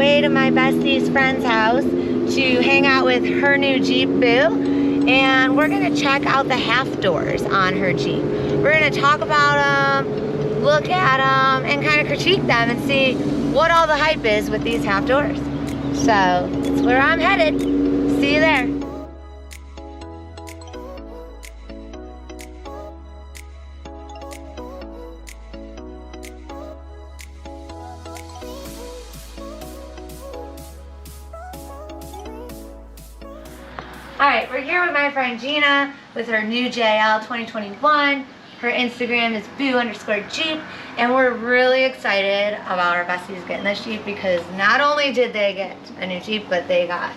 way to my bestie's friend's house to hang out with her new Jeep Boo, and we're gonna check out the half doors on her Jeep. We're gonna talk about them, look at them, and kind of critique them and see what all the hype is with these half doors. So that's where I'm headed. See you there. Alright, we're here with my friend Gina with her new JL 2021. Her Instagram is boo_Jeep, and we're really excited about our besties getting this Jeep because not only did they get a new Jeep, but they got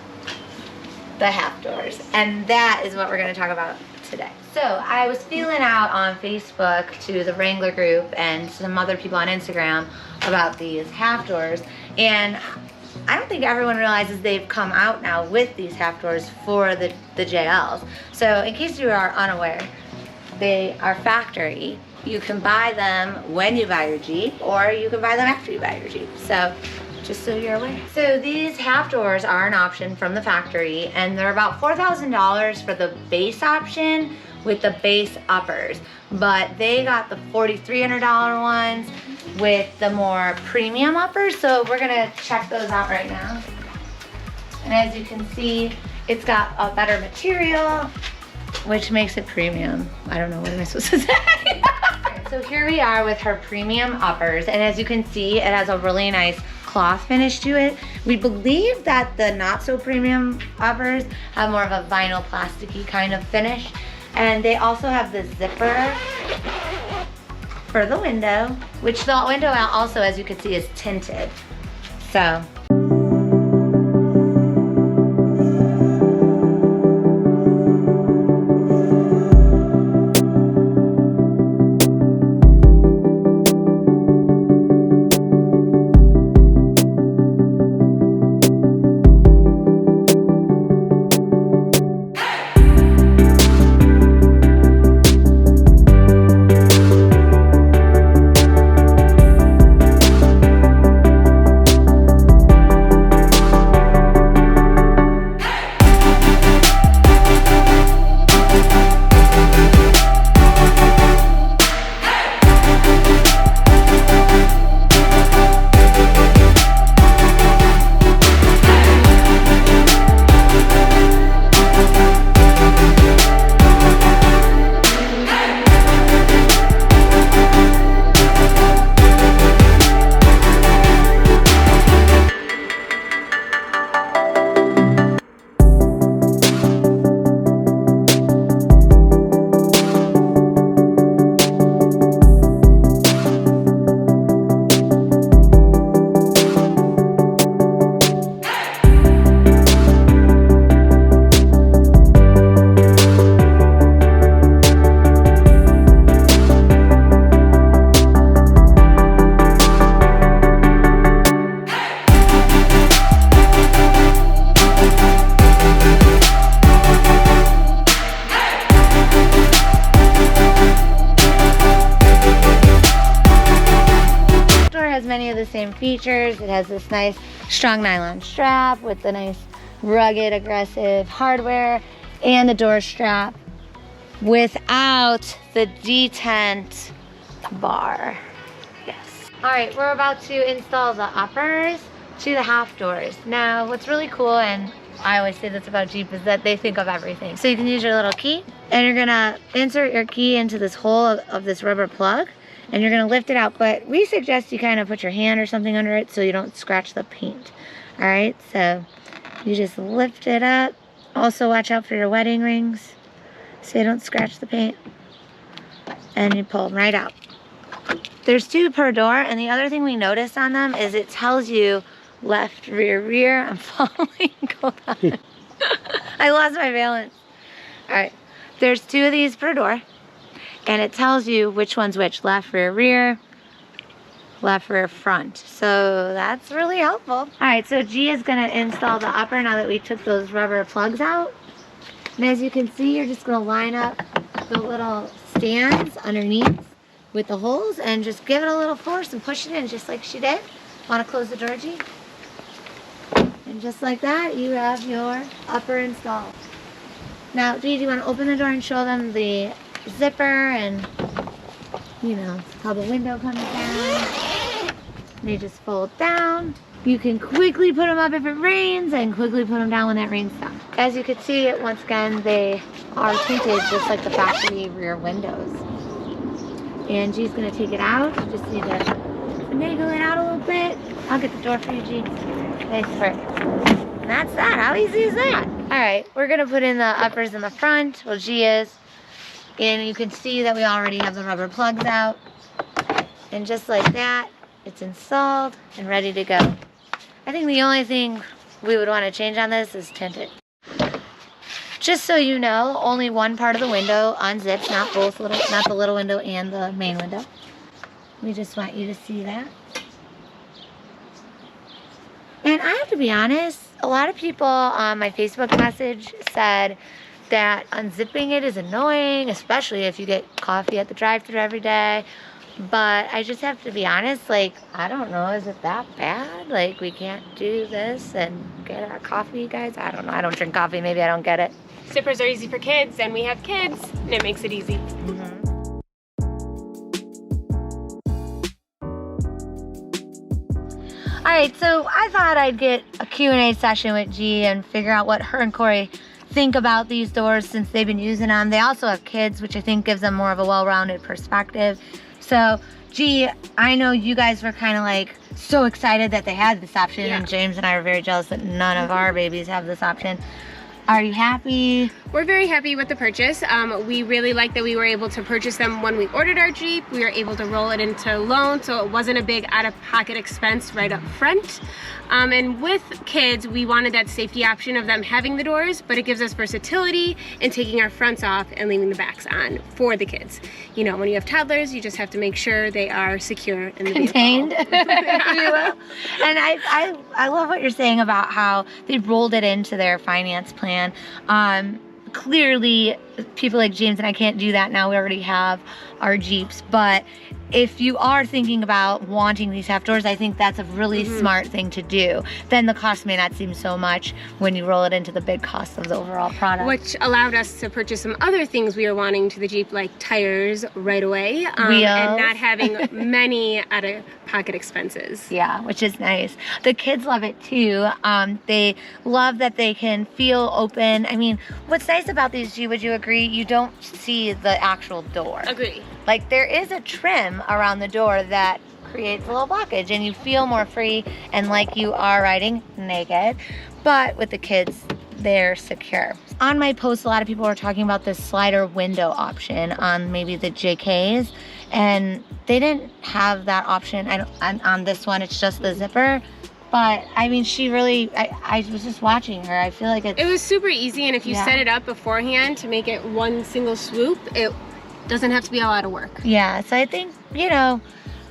the half doors, and that is what we're going to talk about today. So I was feeling out on Facebook to the Wrangler group and some other people on Instagram about these half doors, and I don't think everyone realizes they've come out now with these half doors for the JLs. So in case you are unaware, they are factory. You can buy them when you buy your Jeep, or you can buy them after you buy your Jeep. So just so you're aware. So these half doors are an option from the factory, and they're about $4,000 for the base option with the base uppers. But they got the $4,300 ones with the more premium uppers, so we're gonna check those out right now. And as you can see, it's got a better material, which makes it premium. I don't know, what am I supposed to say? So here we are with her premium uppers, and as you can see, it has a really nice cloth finish to it. We believe that the not so premium uppers have more of a vinyl plasticky kind of finish, and they also have the zipper for the window, which the window also, as you can see, is tinted. So many of the same features. It has this nice strong nylon strap with the nice rugged aggressive hardware, and the door strap without the detent bar. Yes. All right, we're about to install the uppers to the half doors. Now what's really cool, and I always say this about Jeep, is that they think of everything. So you can use your little key, and you're gonna insert your key into this hole of this rubber plug, and you're gonna lift it out, but we suggest you kind of put your hand or something under it so you don't scratch the paint. All right, so you just lift it up. Also watch out for your wedding rings so you don't scratch the paint. And you pull them right out. There's 2 per door, and the other thing we noticed on them is it tells you left, rear, rear. I'm falling. Hold on. I lost my balance. All right, there's 2 of these per door, and it tells you which one's which, left, rear, rear, left, rear, front. So that's really helpful. All right, so G is gonna install the upper now that we took those rubber plugs out. And as you can see, you're just gonna line up the little stands underneath with the holes and just give it a little force and push it in just like she did. Wanna close the door, G? And just like that, you have your upper installed. Now, do you want to open the door and show them the zipper and, you know, how the window comes down? They just fold down. You can quickly put them up if it rains and quickly put them down when that rain stops. As you can see, once again, they are tinted just like the factory rear windows. And G's gonna take it out. You just need to finagle it out a little bit. I'll get the door for you, G. Thanks for it. And that's that. How easy is that? All right, we're gonna put in the uppers in the front. Well, G is. And you can see that we already have the rubber plugs out. And just like that, it's installed and ready to go. I think the only thing we would want to change on this is tint it. Just so you know, only one part of the window unzips, not both little, not the little window and the main window. We just want you to see that. And I have to be honest, a lot of people on my Facebook message said that unzipping it is annoying, especially if you get coffee at the drive-thru every day. But I just have to be honest, like, I don't know, is it that bad? Like, we can't do this and get our coffee, guys? I don't know. I don't drink coffee. Maybe I don't get it. Zippers are easy for kids, and we have kids, and it makes it easy. All right, so I thought I'd get a Q&A session with G and figure out what her and Corey think about these doors since they've been using them. They also have kids, which I think gives them more of a well-rounded perspective. So, G, I know you guys were kind of like so excited that they had this option, and James and I are very jealous that none of our babies have this option. Are you happy? We're very happy with the purchase. We really like that we were able to purchase them when we ordered our Jeep. We were able to roll it into loan, so it wasn't a big out-of-pocket expense right up front. And with kids, we wanted that safety option of them having the doors, but it gives us versatility in taking our fronts off and leaving the backs on for the kids. You know, when you have toddlers, you just have to make sure they are secure in the contained, if you will. And I love what you're saying about how they rolled it into their finance plan. Clearly, people like James and I can't do that now. We already have our Jeeps, but if you are thinking about wanting these half doors, I think that's a really smart thing to do. Then the cost may not seem so much when you roll it into the big cost of the overall product. Which allowed us to purchase some other things we were wanting to the Jeep, like tires right away, wheels, and not having many out-of-pocket expenses. Yeah, which is nice. The kids love it too. They love that they can feel open. I mean, what's nice about these, G, would you agree? You don't see the actual door. Agree. Like, there is a trim around the door that creates a little blockage, and you feel more free and like you are riding naked. But with the kids, they're secure. On my post, a lot of people were talking about this slider window option on maybe the JKs, and they didn't have that option. On this one, it's just the zipper. But I mean, she really, I was just watching her. I feel like it was super easy, and if you set it up beforehand to make it one single swoop, it doesn't have to be a lot of work. Yeah, so I think, you know,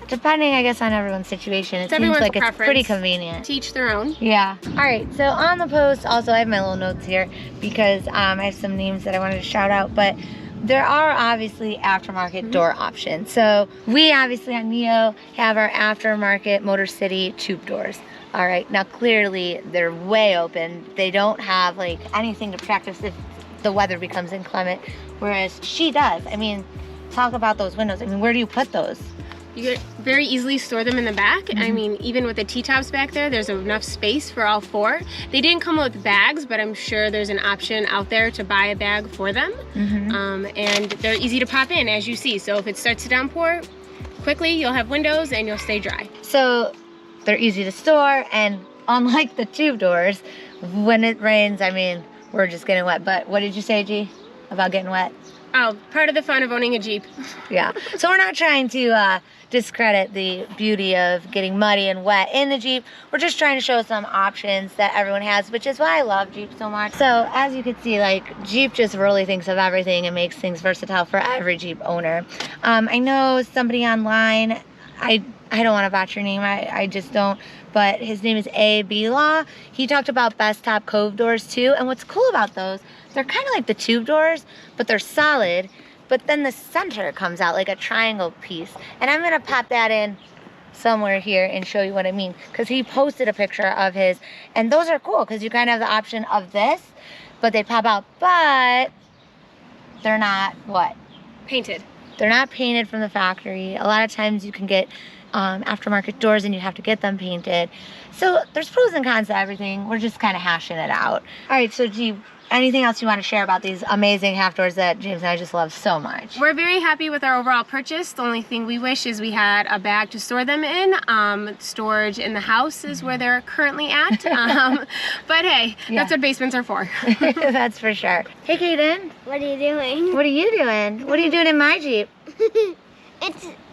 depending, I guess, on everyone's situation, it seems like it's pretty convenient. To each their own. Yeah. All right, so on the post, also, I have my little notes here because I have some names that I wanted to shout out, but there are obviously aftermarket door options. So we obviously on Neo have our aftermarket Motor City tube doors. All right, now clearly they're way open. They don't have like anything to protect us if the weather becomes inclement, whereas she does. I mean, talk about those windows. I mean, where do you put those? You could very easily store them in the back. I mean, even with the T-tops back there, there's enough space for all four. They didn't come with bags, but I'm sure there's an option out there to buy a bag for them. And they're easy to pop in, as you see. So if it starts to downpour, quickly you'll have windows and you'll stay dry. So they're easy to store, and unlike the tube doors, when it rains, I mean, we're just getting wet. But what did you say, G, about getting wet? Oh, part of the fun of owning a Jeep. Yeah, so we're not trying to discredit the beauty of getting muddy and wet in the Jeep. We're just trying to show some options that everyone has, which is why I love Jeep so much. So as you can see, like, Jeep just really thinks of everything and makes things versatile for every Jeep owner. I know somebody online, I don't want to botch your name, I just don't, but his name is A.B. Law. He talked about best top cove doors too, and what's cool about those, they're kind of like the tube doors, but they're solid, but then the center comes out like a triangle piece. And I'm gonna pop that in somewhere here and show you what I mean, because he posted a picture of his, and those are cool because you kind of have the option of this, but they pop out, but they're not what? Painted. They're not painted from the factory. A lot of times you can get aftermarket doors and you have to get them painted. So there's pros and cons to everything. We're just kind of hashing it out. All right, so Jeep, anything else you want to share about these amazing half doors that James and I just love so much? We're very happy with our overall purchase. The only thing we wish is we had a bag to store them in. Storage in the house is where they're currently at. But hey, that's what basements are for. That's for sure. Hey, Kaden. What are you doing? What are you doing? What are you doing in my Jeep?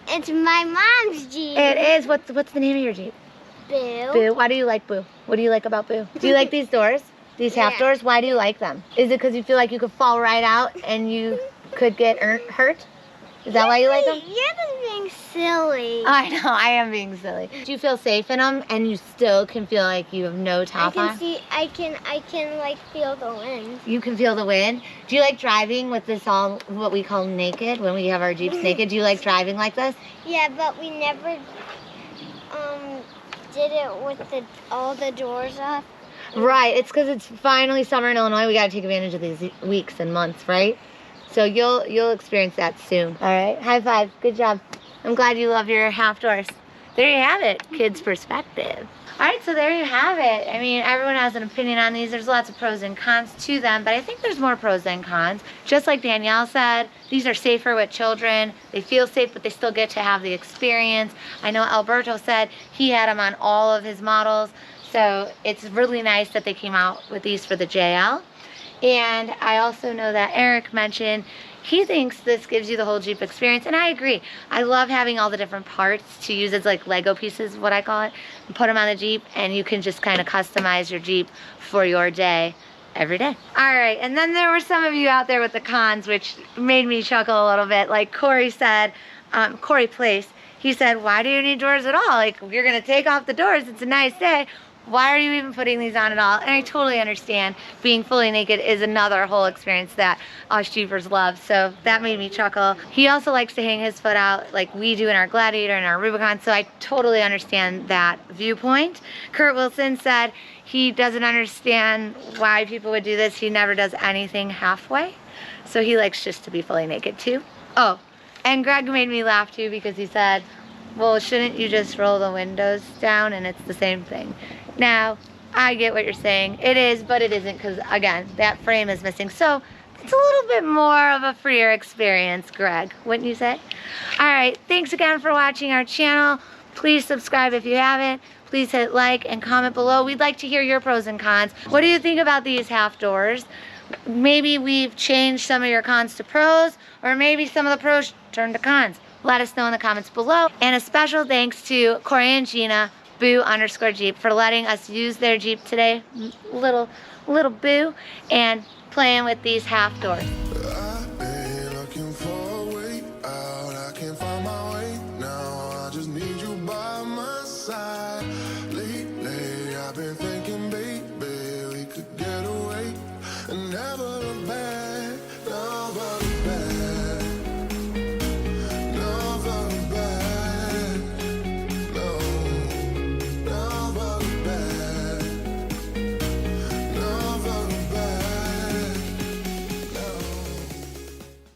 It's my mom's Jeep. It is. What's the name of your Jeep? Boo. Boo. Why do you like Boo? What do you like about Boo? Do you like these doors? These half doors? Why do you like them? Is it because you feel like you could fall right out and you could get hurt? Is that why you like them? You're just being silly. I know, I am being silly. Do you feel safe in them and you still can feel like you have no top on? I can like feel the wind. You can feel the wind? Do you like driving with this all, what we call naked, when we have our Jeeps naked? Do you like driving like this? Yeah, but we never did it with all the doors up. Right, it's because it's finally summer in Illinois. We gotta take advantage of these weeks and months, right? So you'll experience that soon. All right, high five, good job. I'm glad you love your half doors. There you have it, kids' perspective. All right, so there you have it. I mean, everyone has an opinion on these. There's lots of pros and cons to them, but I think there's more pros than cons. Just like Danielle said, these are safer with children. They feel safe, but they still get to have the experience. I know Alberto said he had them on all of his models. So it's really nice that they came out with these for the JL. And I also know that Eric mentioned he thinks this gives you the whole Jeep experience, and I agree. I love having all the different parts to use as like Lego pieces, what I call it, and put them on the Jeep, and you can just kind of customize your Jeep for your day every day. All right, and then there were some of you out there with the cons, which made me chuckle a little bit. Like Corey said, Corey Place, he said, why do you need doors at all? Like, if you're gonna take off the doors, it's a nice day. Why are you even putting these on at all? And I totally understand being fully naked is another whole experience that us Jeepers love, so that made me chuckle. He also likes to hang his foot out like we do in our Gladiator and our Rubicon, so I totally understand that viewpoint. Kurt Wilson said he doesn't understand why people would do this. He never does anything halfway, so he likes just to be fully naked too. Oh, and Greg made me laugh too because he said, well, shouldn't you just roll the windows down and it's the same thing? Now, I get what you're saying. It is, but it isn't because, again, that frame is missing. So, it's a little bit more of a freer experience, Greg, wouldn't you say? All right, thanks again for watching our channel. Please subscribe if you haven't. Please hit like and comment below. We'd like to hear your pros and cons. What do you think about these half doors? Maybe we've changed some of your cons to pros, or maybe some of the pros turned to cons. Let us know in the comments below. And a special thanks to Corey and Gina, Boo_Jeep, for letting us use their Jeep today, little Boo, and playing with these half doors.